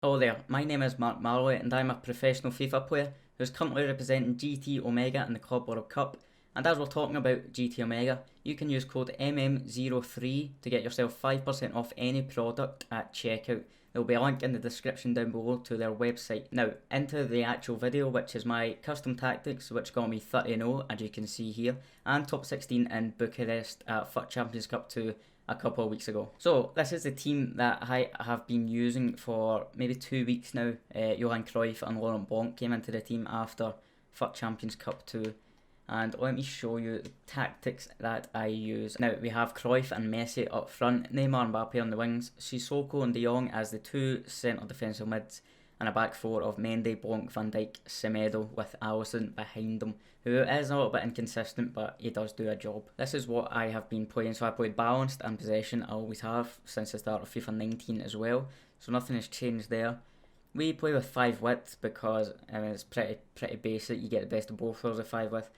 Hello there, my name is Mark Marley and I'm a professional FIFA player who's currently representing GT Omega in the Club World Cup. And as we're talking about GT Omega, you can use code MM03 to get yourself 5% off any product at checkout. There will be a link in the description down below to their website. Now, into the actual video, which is my custom tactics, which got me 30-0, as you can see here, and top 16 in Bucharest at FUT Champions Cup 2 a couple of weeks ago. So this is the team that I have been using for maybe 2 weeks now. Johan Cruyff and Laurent Blanc came into the team after FUT Champions Cup 2. And let me show you the tactics that I use. Now we have Cruyff and Messi up front, Neymar and Mbappe on the wings, Sissoko and De Jong as the two centre defensive mids, and a back four of Mendy, Blanc, Van Dijk, Semedo with Alisson behind them, who is a little bit inconsistent but he does do a job. This is what I have been playing, so I played balanced and possession. I always have since the start of FIFA 19 as well, so nothing has changed there. We play with 5 width because it's pretty basic. You get the best of both worlds of 5 width.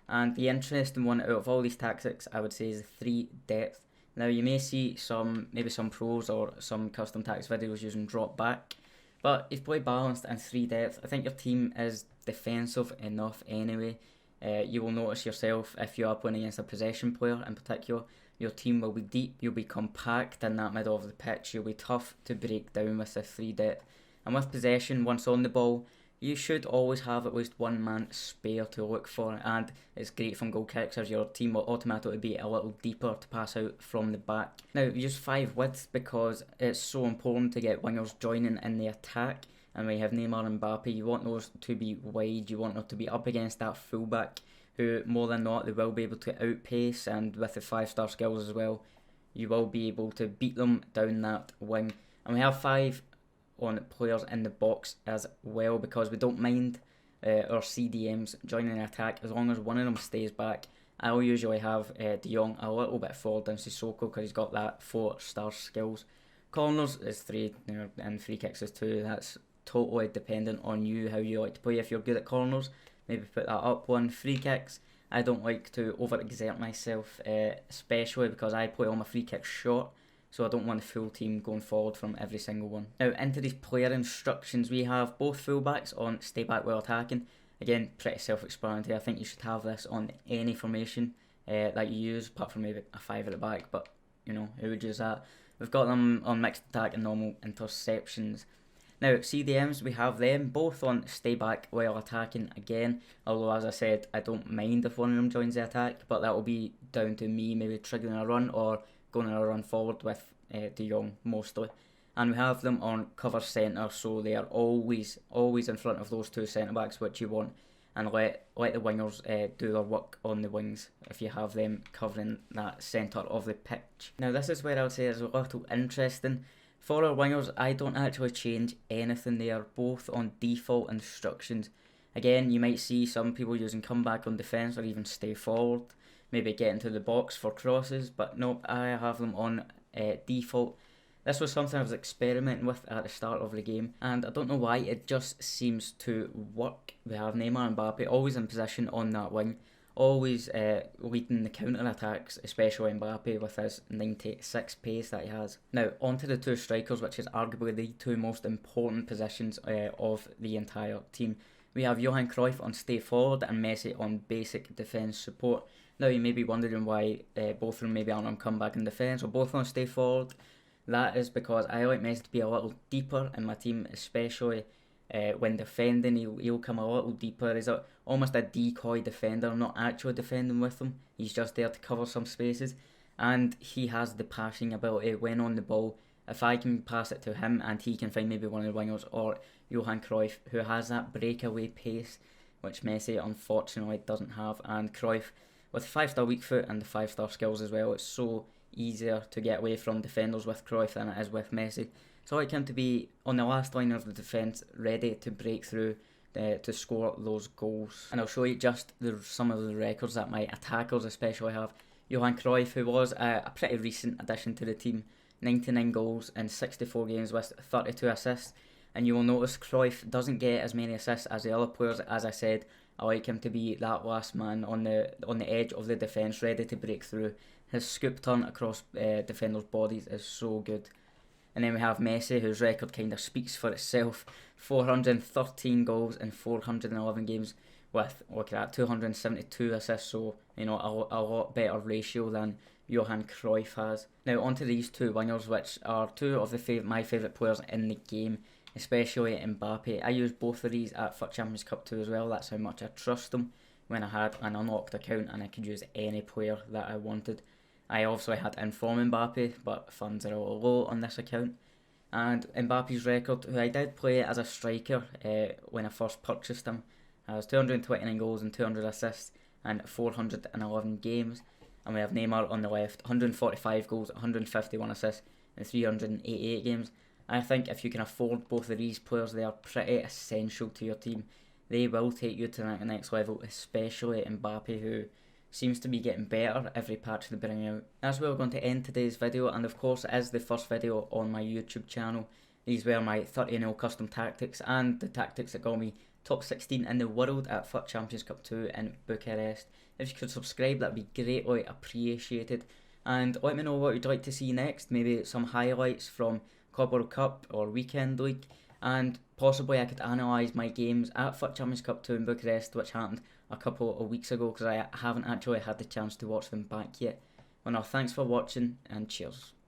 And the interesting one out of all these tactics, I would say, is 3 depth. Now you may see maybe some pros or some custom tactics videos using drop back, but if you play balanced and 3 depth, I think your team is defensive enough anyway. You will notice yourself if you are playing against a possession player in particular, your team will be deep, you'll be compact in that middle of the pitch, you'll be tough to break down with the 3 depth. And with possession, once on the ball, you should always have at least one man spare to look for, and it's great from goal kicks as your team will automatically be a little deeper to pass out from the back. Now, use 5 width because it's so important to get wingers joining in the attack, and when you have Neymar and Mbappe, you want those to be wide, you want them to be up against that fullback, who more than not they will be able to outpace, and with the 5-star skills as well, you will be able to beat them down that wing. And we have 5 on players in the box as well because we don't mind our CDMs joining the attack as long as one of them stays back. I'll usually have De Jong a little bit forward than Sissoko because he's got that 4-star skills. Corners is 3 and free kicks is 2. That's totally dependent on you, how you like to play. If you're good at corners, maybe put that up one. Free kicks, I don't like to overexert myself, especially because I play all my free kicks short, so I don't want the full team going forward from every single one. Now into these player instructions, we have both fullbacks on stay back while attacking. Again, pretty self-explanatory. I think you should have this on any formation that you use, apart from maybe a 5 at the back, but you know, who would use that? We've got them on mixed attack and normal interceptions. Now, CDMs, we have them both on stay back while attacking again, although as I said, I don't mind if one of them joins the attack, but that will be down to me maybe triggering a run or going on a run forward with De Jong mostly. And we have them on cover centre, so they are always in front of those 2 centre backs which you want, and let the wingers do their work on the wings if you have them covering that centre of the pitch. Now this is where I would say is a little interesting. For our wingers, I don't actually change anything. They are both on default instructions. Again, you might see some people using come back on defence or even stay forward, maybe get into the box for crosses, but nope, I have them on default. This was something I was experimenting with at the start of the game, and I don't know why, it just seems to work. We have Neymar and Mbappe always in position on that wing, always leading the counter attacks, especially Mbappe with his 96 pace that he has. Now onto the 2 strikers, which is arguably the 2 most important positions of the entire team. We have Johan Cruyff on stay forward and Messi on basic defence support. Now you may be wondering why both of them maybe aren't on comeback in defence or both on stay forward. That is because I like Messi to be a little deeper in my team, especially when defending. He'll come a little deeper. He's almost a decoy defender, not actually defending with him. He's just there to cover some spaces, and he has the passing ability when on the ball. If I can pass it to him and he can find maybe one of the wingers or Johan Cruyff, who has that breakaway pace, which Messi unfortunately doesn't have, and Cruyff with 5-star weak foot and the 5-star skills as well, it's so easier to get away from defenders with Cruyff than it is with Messi. So I like him to be on the last line of the defence, ready to break through to score those goals. And I'll show you just some of the records that my attackers especially have. Johan Cruyff, who was a pretty recent addition to the team, 99 goals in 64 games with 32 assists. And you will notice Cruyff doesn't get as many assists as the other players. As I said, I like him to be that last man on the edge of the defence, ready to break through. His scoop turn across defenders' bodies is so good. And then we have Messi, whose record kind of speaks for itself. 413 goals in 411 games with, look at that, 272 assists, so, you know, a lot better ratio than Johan Cruyff has. Now onto these two wingers, which are two of my favourite players in the game, especially Mbappe. I used both of these at FUT Champions Cup 2 as well. That's how much I trust them when I had an unlocked account and I could use any player that I wanted. I also had Inform Mbappe, but funds are all low on this account. And Mbappe's record, who I did play as a striker when I first purchased him, has 229 goals and 200 assists and 411 games. And we have Neymar on the left, 145 goals, 151 assists in 388 games. I think if you can afford both of these players, they are pretty essential to your team. They will take you to the next level, especially Mbappe, who seems to be getting better every patch they bring out. That's where we're going to end today's video, and of course it is the first video on my YouTube channel. These were my 30-0 custom tactics and the tactics that got me top 16 in the world at FUT Champions Cup 2 in Bucharest. If you could subscribe, that would be greatly appreciated. And let me know what you'd like to see next, maybe some highlights from Club World Cup or Weekend League, and possibly I could analyse my games at FUT Champions Cup 2 in Bucharest, which happened a couple of weeks ago because I haven't actually had the chance to watch them back yet. Well, no, thanks for watching and cheers.